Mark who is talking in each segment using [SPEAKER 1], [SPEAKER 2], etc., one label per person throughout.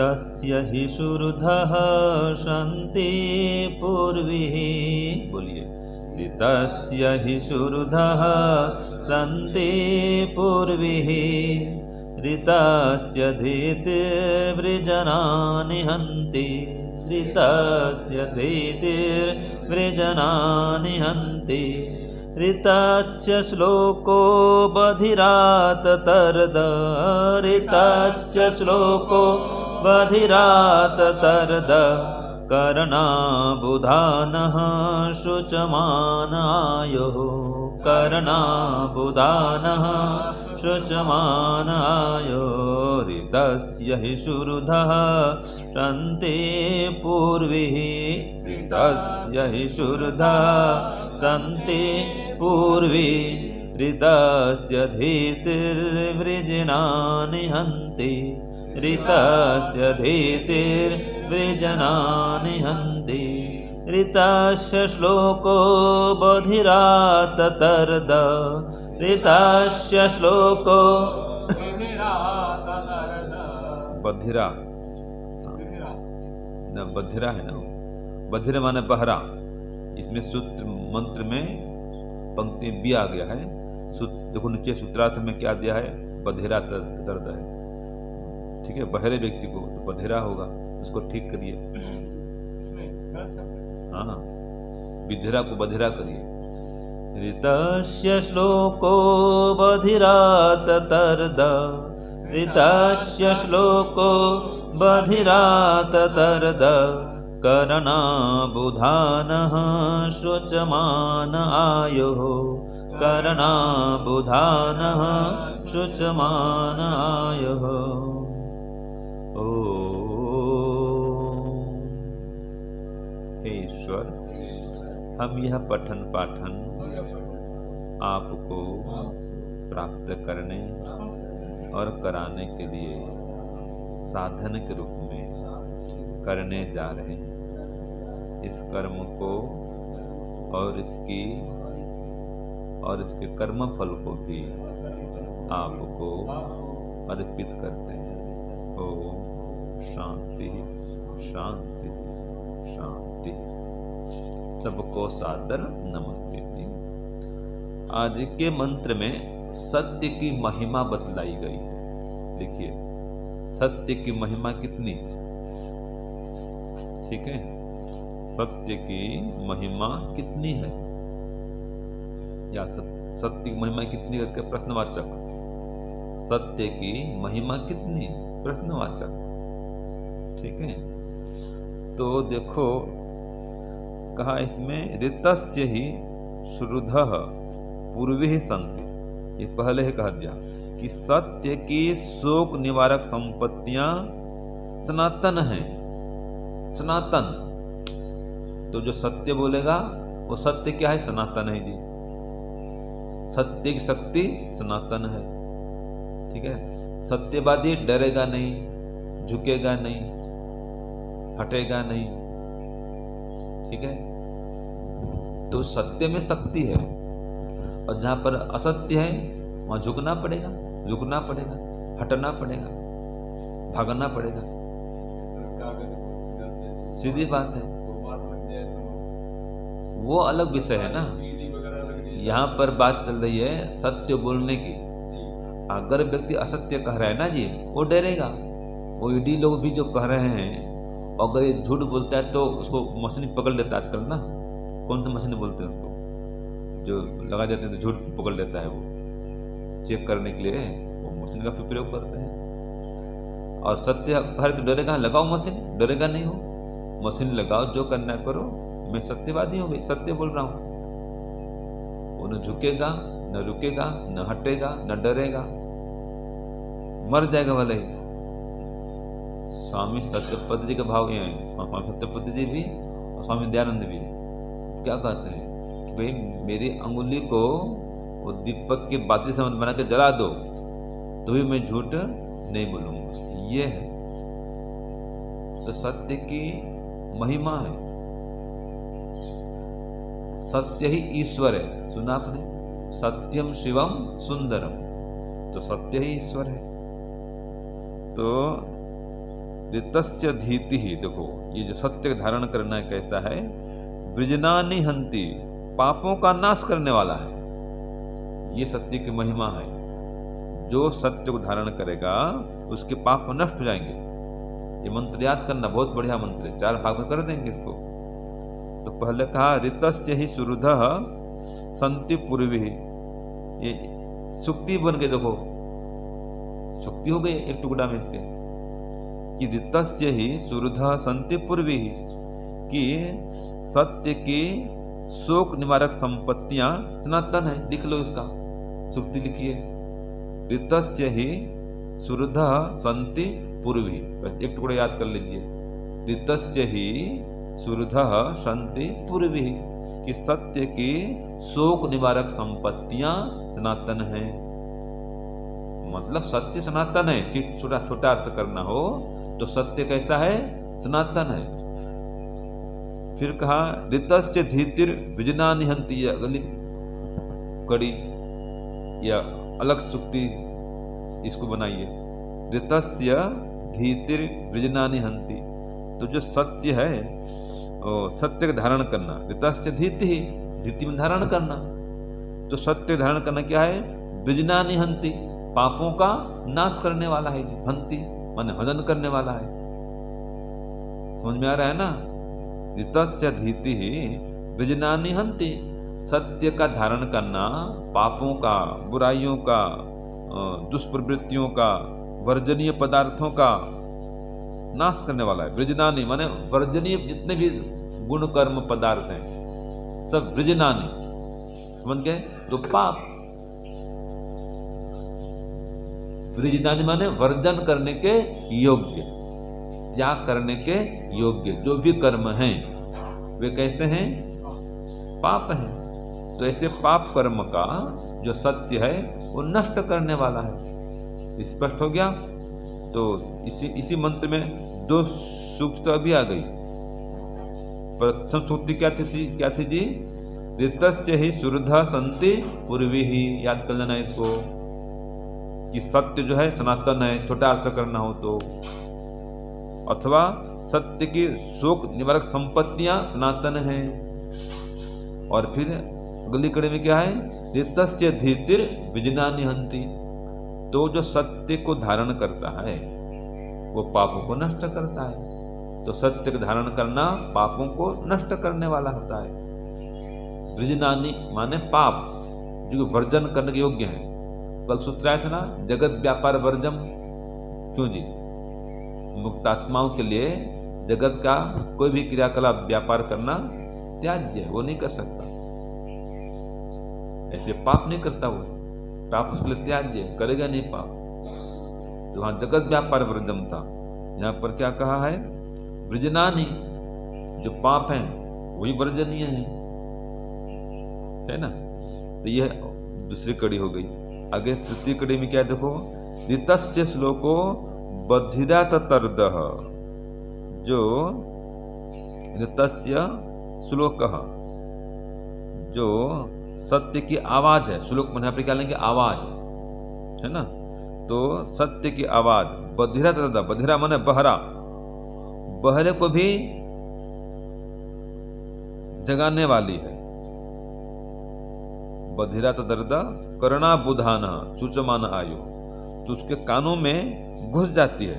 [SPEAKER 1] ऋतस्य हि शुरधः सन्ति पूर्वीः। बोलिए, ऋतस्य हि शुरधः सन्ति पूर्वीः। ऋतस्य धीतिर्वृजनानि हन्ति। ऋतस्य धीतिर्वृजनानि हन्ति। ऋतस्य श्लोको बधिरात् तर्द। ऋतस्य श्लोको बधिरात् तर्द। कर्णाबुधानः शुचमानायोः। कर्णाबुधानः शुचमानायो। ऋतस्य हि शुरधः सन्ति पूर्वीः। ऋतस्य हि शुरधः सन्ति पूर्वी। ऋतस्य धीतिर्वृजनानि हन्ति। ऋतस्य धीतिर्वृजनानि हन्ति। ऋतस्य श्लोको बधिरात् तर्द। ऋतस्य श्लोको बधिरा न बधिरा है ना, बधिरा माने बहरा। इसमें सूत्र मंत्र में पंक्ति भी आ गया है। देखो नीचे सूत्रार्थ में क्या दिया है, बधिरा दर्द है। ठीक है, बहरे व्यक्ति को तो बधिरा होगा, उसको ठीक करिए। हाँ, विधिरा को बधिरा करिए। ऋतस्य श्लोको बधिरात् तर्द। ऋतस्य श्लोको बधिरात् तर्द। कर्णाबुधानः शुचमान आयोः। कर्णाबुधानः शुचमान आयोः। हे ईश्वर, हम यह पठन पाठन आपको प्राप्त करने और कराने के लिए साधन के रूप में करने जा रहे हैं। इस कर्म को और इसके कर्म फल को भी आपको अर्पित करते हैं। ओम शांति शांति शांति। सबको सादर नमस्ते जी। आज के मंत्र में सत्य की महिमा बतलाई गई है। देखिए, सत्य की महिमा कितनी, ठीक है, सत्य की महिमा कितनी है, या सत्य की महिमा कितनी करके प्रश्नवाचक। सत्य की महिमा कितनी, प्रश्नवाचक। ठीक है, तो देखो कहा इसमें ऋतस्य ही शुरधः पूर्वी सन्ति। ये पहले ही कह दिया कि सत्य की शोक निवारक संपत्तियां सनातन हैं। सनातन, तो जो सत्य बोलेगा वो सत्य क्या है, सनातन है जी। सत्य की शक्ति सनातन है। ठीक है, सत्यवादी डरेगा नहीं, झुकेगा नहीं, हटेगा नहीं। ठीक है, तो सत्य में शक्ति है, और जहां पर असत्य है वहां झुकना पड़ेगा, झुकना पड़ेगा, हटना पड़ेगा, भागना पड़ेगा। सीधी बात है, वो अलग विषय है ना। यहाँ पर बात चल रही है सत्य बोलने की। अगर व्यक्ति असत्य कह रहा है ना जी, वो डरेगा। वो ईडी लोग भी जो कह रहे हैं, अगर ये झूठ बोलता है तो उसको मशीन पकड़ लेता है आजकल ना। कौन सा मशीन बोलते हैं उसको, जो लगा देते हैं तो झूठ पकड़ लेता है, वो चेक करने के लिए वो मशीन का प्रयोग करते हैं। और सत्य कह रहे तो डरेगा, लगाओ मशीन, डरेगा नहीं हो। मशीन लगाओ, जो करना करो, मैं सत्यवादी हूँ भाई, सत्य बोल रहा हूँ। वो न झुकेगा, न रुकेगा, न हटेगा, न डरेगा, मर जाएगा भले ही। स्वामी सत्यपति जी का भाव ये है, स्वामी सत्यपति जी भी और स्वामी दयानंद भी क्या कहते हैं कि भाई मेरी अंगुली को वो दीपक के बाती से बना के जला दो तो भी मैं झूठ नहीं बोलूंगा। ये है तो सत्य की महिमा है। सत्य ही ईश्वर है, सुना आपने, सत्यम शिवम सुंदरम, तो सत्य ही ईश्वर है। तो ऋतस्य धीति ही, देखो ये जो सत्य धारण करना है कैसा है, वृजनानि हंति, पापों का नाश करने वाला है। ये सत्य की महिमा है। जो सत्य को धारण करेगा उसके पाप नष्ट हो जाएंगे। ये मंत्र याद करना, बहुत बढ़िया मंत्र है, 4 भाग में कर देंगे इसको। तो पहले कहा ऋतस्य ही सुहृदः सन्ति पूर्वी, ये सुक्ति बन गई, देखो सुक्ति हो गई एक टुकड़ा में इसके, कि ऋतस्य ही सुहृदः सन्ति पूर्वी, कि सत्य की शोक निवारक संपत्तियां सनातन है। लिख लो इसका, सुक्ति लिखिए, ऋतस्य ही सुहृदः सन्ति पूर्वी, बस एक टुकड़ा याद कर लीजिए, ऋतस्य ही सुहृदः सन्ति पूर्वी, कि सत्य की शोक निवारक संपत्तियां सनातन हैं। मतलब सत्य सनातन है, कि छोटा छोटा अर्थ करना हो तो सत्य कैसा है, सनातन है। फिर कहा ऋतस्य धीतिर विजनानि हन्ति, अगली कड़ी या अलग सुक्ति इसको बनाइए, ऋतस्य धीतिर विजनानि हन्ति, तो जो सत्य है सत्य का धारण करना, ऋतस्य धीति ही, धीति में धारण करना, तो सत्य धारण करना क्या है, विजनानि हन्ति, पापों का नाश करने वाला है। हन्ति माने हनन करने वाला है। समझ में आ रहा है ना? ऋतस्य धीति ही विजनानि हन्ति, सत्य का धारण करना पापों का, बुराइयों का, दुष्प्रवृत्तियों का, वर्जनीय पदार्थों का नाश करने वाला है। वृजनानि माने वर्जनीय जितने भी गुण कर्म पदार्थ हैं सब वृजनानि, समझ गए? तो पाप, वृजनानि माने वर्जन करने के योग्य, त्याग करने के योग्य जो भी कर्म हैं वे कैसे हैं, पाप हैं। तो ऐसे पाप कर्म का जो सत्य है वो नष्ट करने वाला है। स्पष्ट हो गया? तो इसी मंत्र में 2 सूक्ति अभी आ गई। प्रथम सूक्ति क्या थी जी? ऋतस्य ही सुहृदः सन्ति पूर्वी ही, याद कर लेना इसको, कि सत्य जो है सनातन है, छोटा अर्थ करना हो तो, अथवा सत्य की शोक निवारक संपत्तियां सनातन हैं। और फिर अगली कड़ी में क्या है, ऋतस्य धीतिर विजनानि हन्ति, तो जो सत्य को धारण करता है वो पापों को नष्ट करता है। तो सत्य का धारण करना पापों को नष्ट करने वाला होता है। विजनानि माने पाप जो वर्जन करने के योग्य है। कल सूत्र आया था ना, जगत व्यापार वर्जम। क्यों जी? मुक्तात्माओं के लिए जगत का कोई भी क्रियाकलाप व्यापार करना त्याज्य है, वो नहीं कर सकता। ऐसे पाप नहीं करता वो, पाप उसके लिए त्याज्य, करेगा नहीं पाप। तो वहां जगत व्यापार वर्जम था, यहाँ पर क्या कहा है, वृजनानि, जो पाप हैं वही वर्जनीय है ना। तो यह दूसरी कड़ी हो गई। आगे तृतीय कड़ी में क्या देखो, ऋतस्य श्लोको बधिरा ततर्दः, जो ऋतस्य श्लोकः, जो सत्य की आवाज है, श्लोक में यहाँ पे क्या लेंगे, आवाज है ना। तो सत्य की आवाज, बधिरा ततर्दः, बधिरा माने बहरा, बहरे को भी जगाने वाली है। बधिरा ततर्दः कर्णा बुधान सुचमान आयु, तो उसके कानों में घुस जाती है।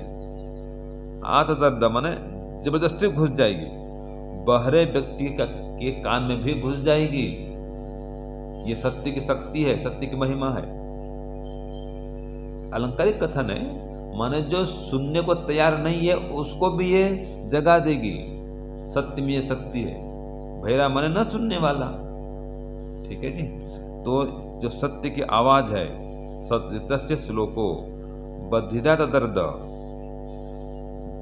[SPEAKER 1] आततर्दः माने जबरदस्ती घुस जाएगी, बहरे व्यक्ति के कान में भी घुस जाएगी। ये सत्य की शक्ति है, सत्य की महिमा है। अलंकारिक कथन है, माने जो सुनने को तैयार नहीं है उसको भी ये जगा देगी। सत्य में ये शक्ति है। बहरा माने न सुनने वाला, ठीक है जी। तो जो सत्य की आवाज है, सत्य श्लोको बधिरा ततर्दः,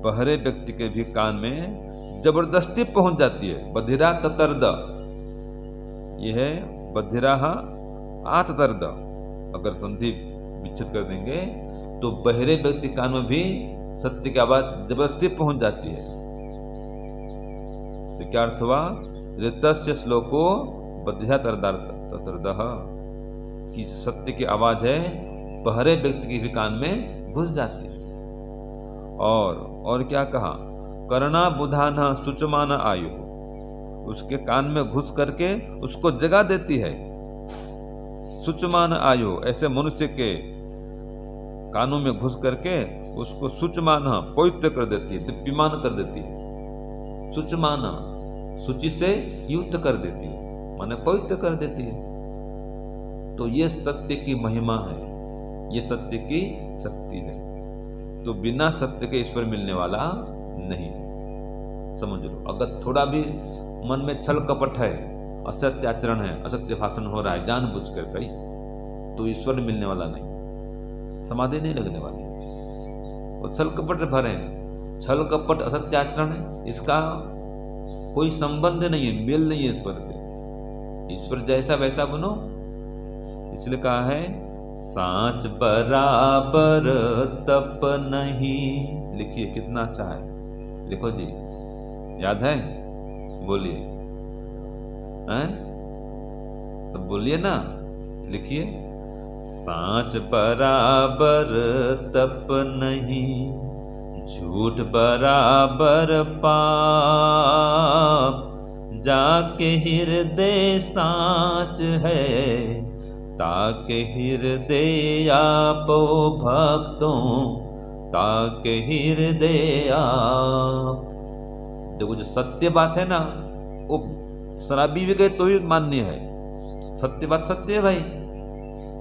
[SPEAKER 1] बहरे व्यक्ति के भी कान में जबरदस्ती पहुंच जाती है। बधिरा ततर्दः, यह है बधिरा आततर्दः। अगर संधि विच्छेद कर देंगे तो बहरे व्यक्ति कान में भी सत्य की आवाज जबरदस्ती पहुंच जाती है। तो क्या अर्थ हुआ, ऋतस्य श्लोको बधिरा ततर्दः, कि सत्य की आवाज है बहरे व्यक्ति के भी कान में घुस जाती है। और क्या कहा, करना बुधा न सुचमान आयु, उसके कान में घुस करके उसको जगा देती है। सुचमान आयु, ऐसे मनुष्य के कानों में घुस करके उसको सुचमान, पवित्र कर देती है, दीप्यमान कर देती है। सुचमान, शुचि से युक्त कर देती है, माने पवित्र कर देती है। तो ये सत्य की महिमा है, ये सत्य की शक्ति है। तो बिना सत्य के ईश्वर मिलने वाला नहीं, समझ लो। अगर थोड़ा भी मन में छल कपट है, असत्य आचरण है, असत्य भाषण हो रहा है जानबूझ कर कहीं, तो ईश्वर मिलने वाला नहीं, समाधि नहीं लगने वाली। और छल कपट भरे, छल कपट असत्य आचरण है, इसका कोई संबंध नहीं है, मेल नहीं है ईश्वर से। ईश्वर जैसा वैसा बनो, इसलिए कहा है सांच बराबर तप नहीं। लिखिए कितना अच्छा है, लिखो जी, याद है, बोलिए, हैं? तो बोलिए ना, लिखिए, सांच बराबर तप नहीं, झूठ बराबर पाप, जाके हृदय सांच है, ताके हृदय आपो भक्तों, ताके हृदय आप। देखो जो सत्य बात है ना, वो शराबी भी कहे तो ही मान्य है। सत्य बात सत्य है भाई,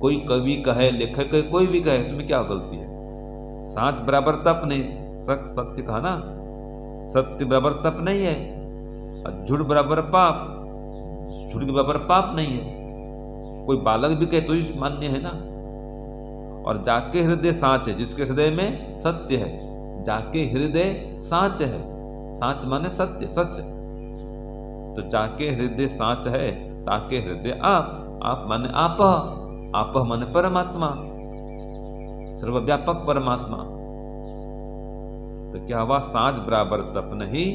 [SPEAKER 1] कोई कवि कहे, लेखक कहे, कोई भी कहे, उसमें क्या गलती है। सांच बराबर तप नहीं, सत्य कहा ना, सत्य बराबर तप नहीं है, और झूठ बराबर पाप, झूठ के बराबर पाप नहीं है। कोई बालक भी कहे तो ही मान्य है ना। और जाके हृदय सांच है, जिसके हृदय में सत्य है, जाके हृदय सांच है, सांच माने सत्य, सच। तो जाके हृदय सांच है, ताके हृदय आप माने आप माने परमात्मा, सर्वव्यापक परमात्मा। तो क्या हुआ, सांच बराबर तप नहीं,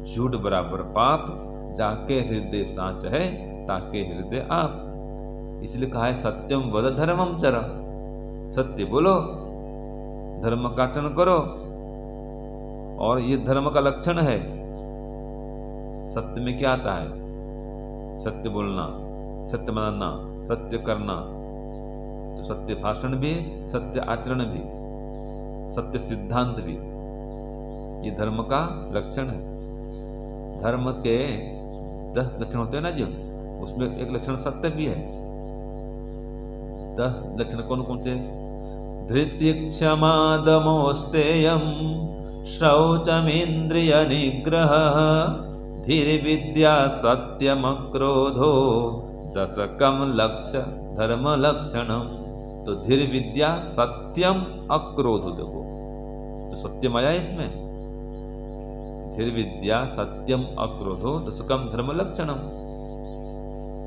[SPEAKER 1] झूठ बराबर पाप, जाके हृदय सांच है, ताके हृदय आप। इसलिए कहा है सत्यम वद धर्मम चर, सत्य बोलो, धर्म का आचरण करो। और ये धर्म का लक्षण है। सत्य में क्या आता है, सत्य बोलना, सत्य मानना, सत्य करना। तो सत्य भाषण भी, सत्य आचरण भी, सत्य सिद्धांत भी, ये धर्म का लक्षण है। धर्म के 10 लक्षण होते हैं ना जो, उसमें एक लक्षण सत्य भी है। 10 लक्षण कौन कौन से? धृत्य क्षमा दमोस्तेयम, शौचमेन्द्रिय निग्रह, धीर विद्या सत्यम क्रोधो, दशकम लक्ष्य धर्म लक्षणम। तो धीर विद्या सत्यम अक्रोधो, देखो तो सत्यम आया इसमें, धीर विद्या सत्यम अक्रोधो दशकम धर्म लक्षणम।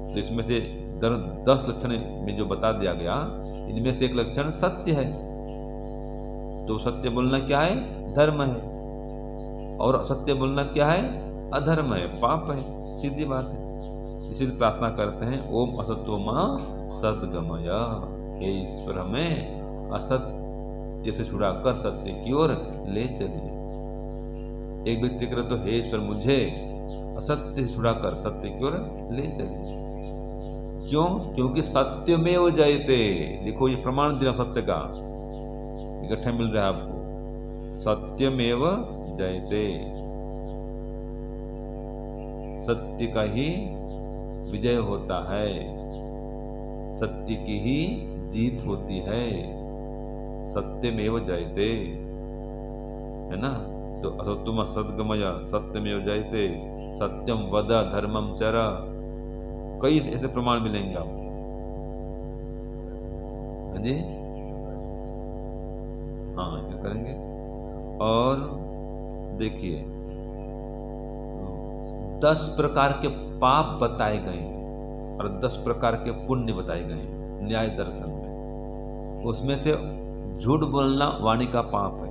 [SPEAKER 1] तो इसमें से 10 लक्षण में जो बता दिया गया, इनमें से एक लक्षण सत्य है। तो सत्य बोलना क्या है, धर्म है, और असत्य बोलना क्या है, अधर्म है, पाप है, सीधी बात है। इसलिए प्रार्थना करते हैं, ओम असत्वमा सद्गमय, हे ईश्वर हमें असत्य से छुड़ाकर सत्य की ओर ले चलिए। एक व्यक्ति करे तो हे ईश्वर मुझे असत्य से छुड़ाकर सत्य की ओर ले चलिए। क्यों? क्योंकि सत्यमेव जयते। देखो ये प्रमाण दिया सत्य का, इकट्ठा मिल रहा है आपको, सत्यमेव जयते, सत्य का ही विजय होता है, सत्य की ही जीत होती है, सत्यमेव जयते, है ना। तो असत्यम सद्गमय, सत्यमेव जयते, सत्यम वद धर्मम चर, कई ऐसे प्रमाण मिलेंगे आपको। हाँ जी, हाँ ऐसे करेंगे। और देखिए 10 प्रकार के पाप बताए गए और 10 प्रकार के पुण्य बताए गए न्याय दर्शन में। उसमें से झूठ बोलना वाणी का पाप है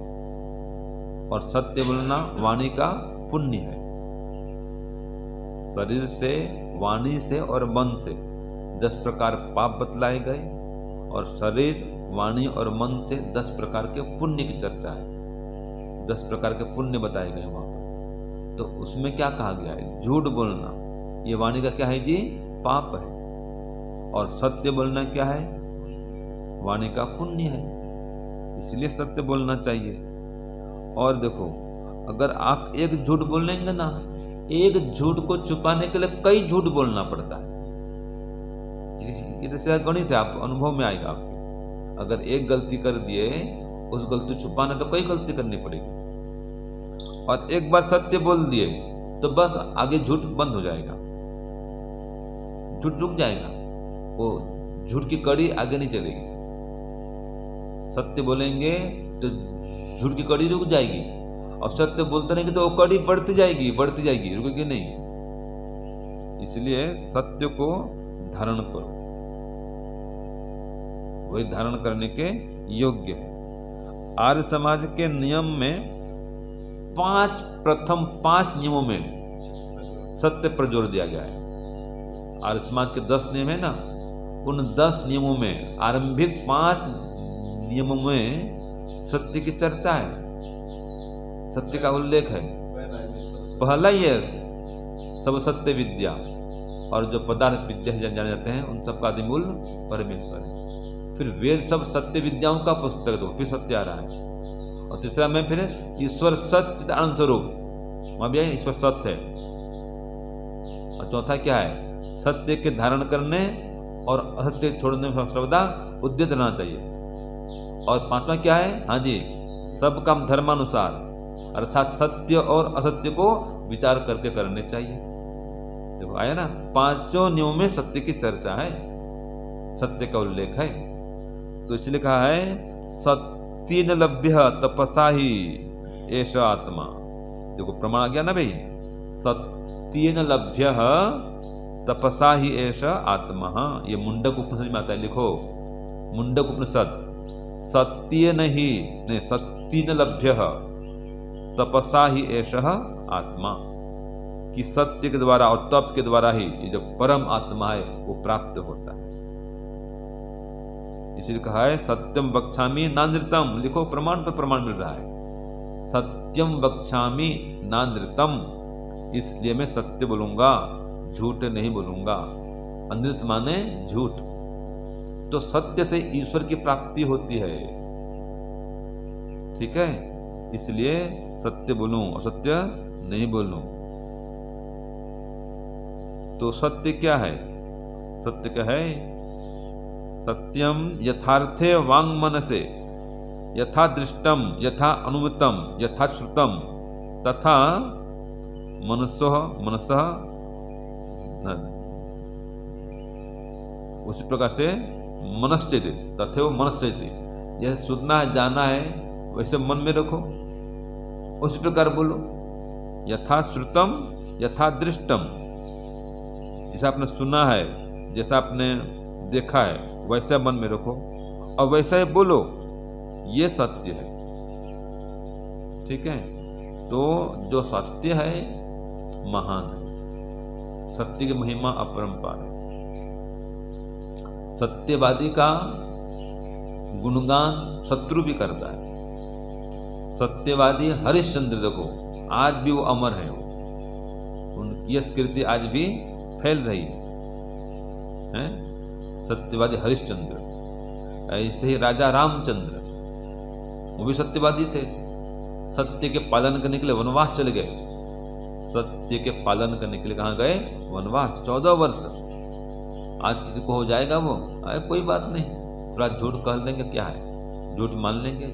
[SPEAKER 1] और सत्य बोलना वाणी का पुण्य है। शरीर से, वाणी से और मन से 10 प्रकार पाप बतलाए गए, और शरीर, वाणी और मन से 10 प्रकार के पुण्य की चर्चा है। 10 प्रकार के पुण्य बताए गए वहां पर। तो उसमें क्या कहा गया है? झूठ बोलना ये वाणी का क्या है जी? पाप है। और सत्य बोलना क्या है? वाणी का पुण्य है। इसलिए सत्य बोलना चाहिए। और देखो, अगर आप एक झूठ बोलेंगे ना, एक झूठ को छुपाने के लिए कई झूठ बोलना पड़ता है। ये तो गणित है, आप अनुभव में आएगा आपके। अगर एक गलती कर दिए, उस गलती छुपाना तो कई गलती करनी पड़ेगी। और एक बार सत्य बोल दिए तो बस आगे झूठ बंद हो जाएगा, झूठ रुक जाएगा, वो झूठ की कड़ी आगे नहीं चलेगी। सत्य बोलेंगे तो झूठ की कड़ी रुक जाएगी, और सत्य बोलते रहेंगे तो वो कड़ी बढ़ती जाएगी, रुकेगी नहीं। इसलिए सत्य को धारण करो, वही धारण करने के योग्य है। आर्य समाज के नियम में प्रथम पांच नियमों में सत्य पर जोर दिया गया है। आर्य समाज के 10 नियम है ना, उन 10 नियमों में आरंभिक 5 नियमों में सत्य की चर्चा है, सत्य का उल्लेख है। पहला ही है सब सत्य विद्या, और जो पदार्थ विद्या से जाने जाते हैं उन सब का आदिमूल परमेश्वर है। फिर वेद सब सत्य विद्याओं का पुस्तक, तो फिर सत्य आ रहा है। और तीसरा में फिर ईश्वर सत्य आनंद स्वरूप, वहां भी ईश्वर सत्य है। और चौथा क्या है? सत्य के धारण करने और असत्य छोड़ने में सर्वदा उद्यत रहना चाहिए। और पांचवा क्या है? हाँ जी, सब काम धर्मानुसार, अर्थात सत्य और असत्य को विचार करके करने चाहिए। देखो आया ना, 5 नियमों में सत्य की चर्चा है, सत्य का उल्लेख है। तो इसलिए कहा है सत्येन लभ्य तपसा ही एष आत्मा। देखो प्रमाण आ गया ना भाई, सत्येन लभ्य तपसा ही एष आत्मा। ये मुंडक उपनिषद में आता है, लिखो मुंडक उपनिषद। सत्येन ही नहीं, सत्येन लभ्य तपसा ही एष आत्मा, कि सत्य के द्वारा और तप के द्वारा ही ये जो परम आत्मा है वो प्राप्त होता है। इसलिए कहा है सत्यम वक्ष्यामि नानृतम। लिखो प्रमाण पर प्रमाण मिल रहा है। सत्यम वक्ष्यामि नानृतम, इसलिए मैं सत्य बोलूंगा, झूठ नहीं बोलूंगा। अनृत माने झूठ। तो सत्य से ईश्वर की प्राप्ति होती है, ठीक है। इसलिए सत्य बोलूं और सत्य नहीं बोलूं। तो सत्य क्या है? सत्य क्या है? सत्यम यथार्थे वांग मनसे, यथा दृष्टम, यथा अनुमितम, यथा श्रुतम, तथा मनसः उसी प्रकार से मनश्चेति, तथैव मनश्चेति। यह सुनना है, जाना है, वैसे मन में रखो, उसी प्रकार बोलो। यथा श्रुतम, यथा दृष्टम, जैसा आपने सुना है, जैसा आपने देखा है, वैसा मन में रखो और वैसा ही बोलो। ये सत्य है, ठीक है। तो जो सत्य है महान है, सत्य की महिमा अपरंपार है। सत्यवादी का गुणगान शत्रु भी करता है। सत्यवादी हरिश्चंद्र, देखो आज भी वो अमर है, उनकी यश कीर्ति आज भी फैल रही है। सत्यवादी हरिश्चंद्र, ऐसे ही राजा रामचंद्र, वो भी सत्यवादी थे। सत्य के पालन करने के लिए वनवास चले गए। सत्य के पालन करने के लिए कहाँ गए? वनवास, 14 वर्ष। आज किसी को हो जाएगा वो, अरे कोई बात नहीं, थोड़ा झूठ कह लेंगे, क्या है, झूठ मान लेंगे,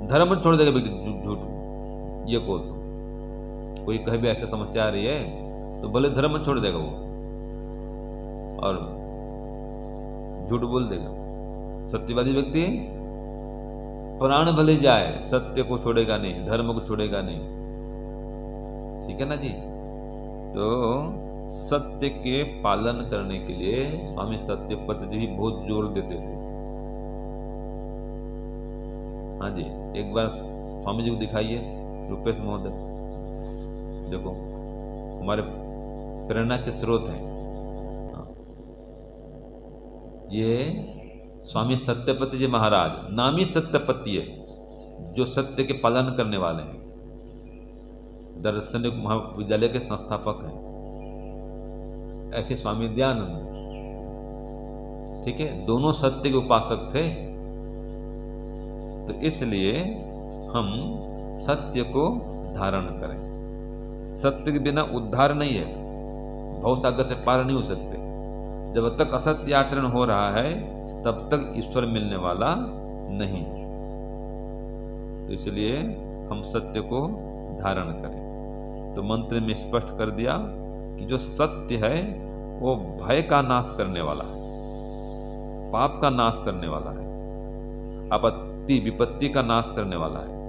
[SPEAKER 1] धर्म छोड़ देगा झूठ। ये को तो कोई कहे भी ऐसा समस्या आ रही है तो भले धर्म छोड़ देगा वो और झूठ बोल देगा। सत्यवादी व्यक्ति प्राण भले जाए, सत्य को छोड़ेगा नहीं, धर्म को छोड़ेगा नहीं, ठीक है ना जी। तो सत्य के पालन करने के लिए स्वामी सत्यव्रत जी भी बहुत जोर देते थे। हाँ जी, एक बार स्वामी जी को दिखाइए, रुपेश महोदय, देखो हमारे प्रेरणा के स्रोत हैं। ये स्वामी सत्यपति जी महाराज, नामी सत्यपति है, जो सत्य के पालन करने वाले हैं, दार्शनिक महाविद्यालय के संस्थापक हैं, ऐसे स्वामी दयानंद, ठीक है, दोनों सत्य के उपासक थे। तो इसलिए हम सत्य को धारण करें। सत्य के बिना उद्धार नहीं है, भवसागर से पार नहीं हो सकते। जब तक असत्य आचरण हो रहा है तब तक ईश्वर मिलने वाला नहीं। तो इसलिए हम सत्य को धारण करें। तो मंत्र में स्पष्ट कर दिया कि जो सत्य है वो भय का नाश करने वाला है, पाप का नाश करने वाला है, आपत्ति विपत्ति का नाश करने वाला है।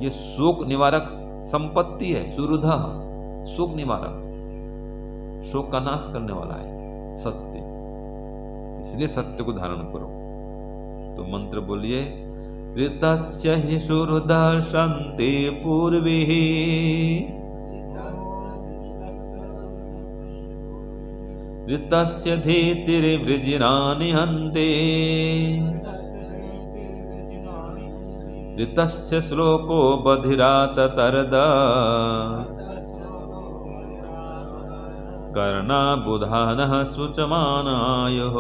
[SPEAKER 1] ये शोक निवारक संपत्ति है, सुरुधा शोक निवारक, शोक का नाश करने वाला है सत्य। इसलिए सत्य को धारण करो। तो मंत्र बोलिए, ऋतस्य हि सुहृदा शान्ति पूर्वी, ऋतस्य धीतिर्वृजिनानि हन्ते, ऋतस्य श्लोको बधिरात तरदा, कर्णा बुधानः सुचमानायुः।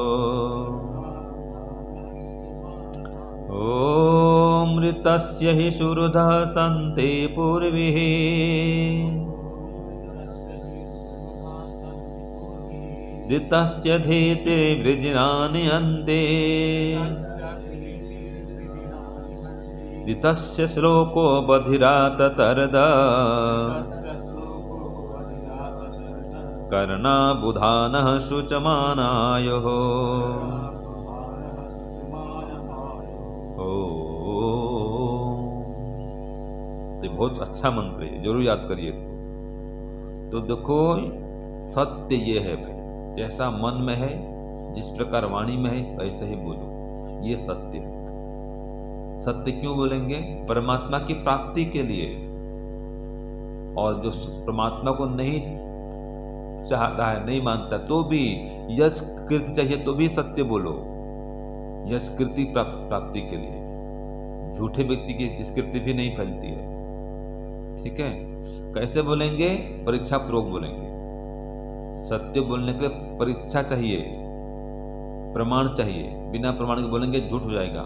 [SPEAKER 1] ॐ ऋतस्य हि सुहृदः सन्ति पूर्वीः, ऋतस्य धीतिर्वृजिनानि हन्ते, ऋतस्य श्लोको बधिरात तरदा, कर्णा बुधानः शुचमानायुः। तो बहुत अच्छा मंत्र है, जरूर याद करिए इसको। तो देखो सत्य ये है भाई, जैसा मन में है, जिस प्रकार वाणी में है, वैसे ही बोलो। ये सत्य है। सत्य क्यों बोलेंगे? परमात्मा की प्राप्ति के लिए। और जो परमात्मा को नहीं चाहता है, नहीं मानता, तो भी यश कीर्ति चाहिए तो भी सत्य बोलो। यश कीर्ति प्राप्ति के लिए। झूठे व्यक्ति की कीर्ति भी नहीं फैलती है। ठीक है, कैसे बोलेंगे? परीक्षा पूर्वक बोलेंगे। सत्य बोलने के लिए परीक्षा चाहिए, प्रमाण चाहिए। बिना प्रमाण के बोलेंगे झूठ हो जाएगा।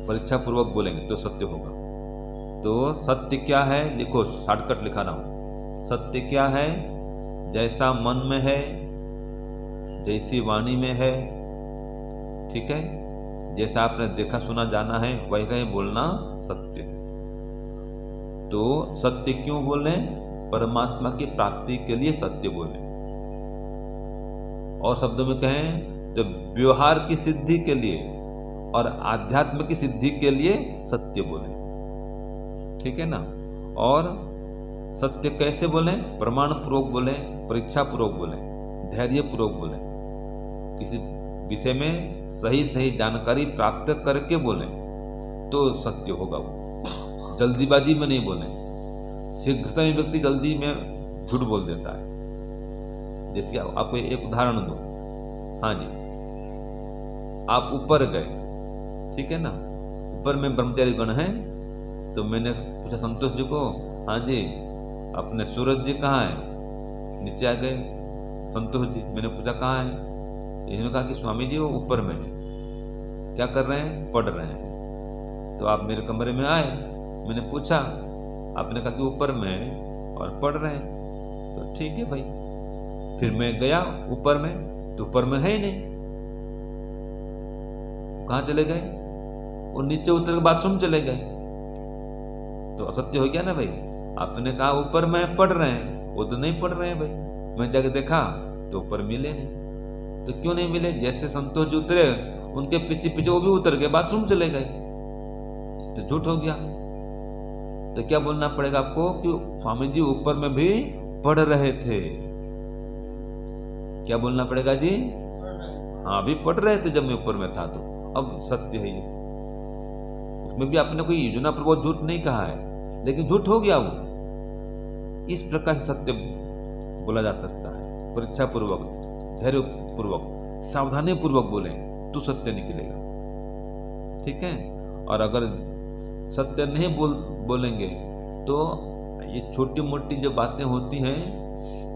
[SPEAKER 1] परीक्षा पूर्वक बोलेंगे तो सत्य होगा। तो सत्य क्या है? लिखो, शॉर्टकट लिखा रहा हूं। सत्य क्या है? जैसा मन में है, जैसी वाणी में है, ठीक है, जैसा आपने देखा सुना जाना है वैसा ही बोलना सत्य है। तो सत्य क्यों बोले? परमात्मा की प्राप्ति के लिए सत्य बोले। और शब्दों में कहें तो व्यवहार की सिद्धि के लिए और आध्यात्म की सिद्धि के लिए सत्य बोले। ठीक है ना? और सत्य कैसे बोले? प्रमाण पूर्वक बोले, परीक्षा पूर्वक बोले, धैर्य पूर्वक बोले। किसी विषय में सही सही जानकारी प्राप्त करके बोले तो सत्य होगा। वो जल्दीबाजी में नहीं बोले। शीघ्रता में व्यक्ति जल्दी में झूठ बोल देता है। जैसे आपको एक उदाहरण दो। हाँ जी, आप ऊपर गए, ठीक है ना, ऊपर में ब्रह्मचारी गण है, तो मैंने पूछा संतोष जी को, हाँ जी अपने सूरज जी कहाँ है? नीचे आ गए संतोष जी। मैंने पूछा कहाँ है? इन्होंने कहा कि स्वामी जी वो ऊपर में है। क्या कर रहे हैं? पढ़ रहे हैं। तो आप मेरे कमरे में आए, मैंने पूछा, आपने कहा कि ऊपर में है और पढ़ रहे हैं। तो ठीक है भाई। फिर मैं गया ऊपर में, तो ऊपर में है ही नहीं। कहाँ चले गए? वो नीचे उतर के बाथरूम चले गए। तो असत्य हो गया ना भाई। आपने कहा ऊपर में पढ़ रहे हैं, वो तो नहीं पढ़ रहे हैं भाई। मैं जाके देखा तो ऊपर मिले नहीं। तो क्यों नहीं मिले? जैसे संतोष जी उतरे, उनके पीछे पीछे वो भी उतर गए, बाथरूम चले गए। तो झूठ हो गया। तो क्या बोलना पड़ेगा आपको कि स्वामी जी ऊपर में भी पढ़ रहे थे। क्या बोलना पड़ेगा जी? हाँ, भी पढ़ रहे थे जब मैं ऊपर में था। तो अब सत्य है ये। उसमें भी आपने कोई योजना पर वो झूठ नहीं कहा है, लेकिन झूठ हो गया वो। इस प्रकार सत्य बोला जा सकता है। परीक्षा पूर्वक, धैर्य पूर्वक, सावधानी पूर्वक बोले तो सत्य निकलेगा। ठीक है? और अगर सत्य नहीं बोलेंगे तो ये छोटी मोटी जो बातें होती हैं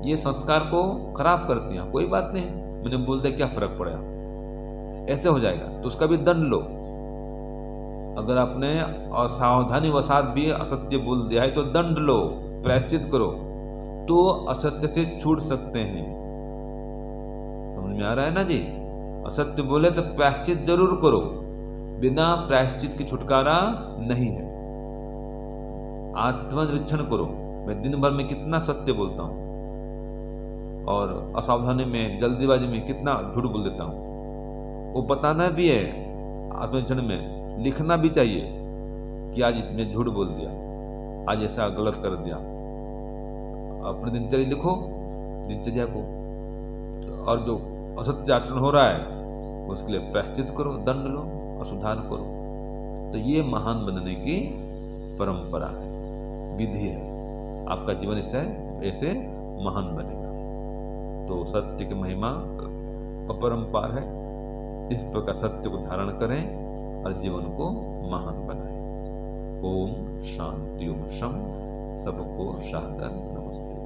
[SPEAKER 1] ये संस्कार को खराब करती हैं। कोई बात नहीं, मैंने बोल दिया, क्या फर्क पड़ा, ऐसे हो जाएगा तो उसका भी दंड लो। अगर आपने असावधानी वसात भी असत्य बोल दिया है तो दंड लो, प्रायश्चित करो, तो असत्य से छूट सकते हैं। समझ में आ रहा है ना जी? असत्य बोले तो प्रायश्चित जरूर करो, बिना प्रायश्चित की छुटकारा नहीं है। आत्मनिरीक्षण करो, मैं दिन भर में कितना सत्य बोलता हूं और असावधानी में, जल्दीबाजी में कितना झूठ बोल देता हूं। वो बताना भी है, आत्मनिरीक्षण में लिखना भी चाहिए कि आज इसमें झूठ बोल दिया, आज ऐसा गलत कर दिया। अपने दिनचर्या लिखो, दिनचर्या को, और जो असत्य आचरण हो रहा है उसके लिए प्रायश्चित करो, दंड लो और सुधार करो। तो ये महान बनने की परंपरा है, विधि है। आपका जीवन इससे ऐसे महान बनेगा। तो सत्य की महिमा अपरंपार है। इस प्रकार सत्य को धारण करें और जीवन को महान बनाएं। ओम शांति ओम शम। सबको सादर नमस्ते।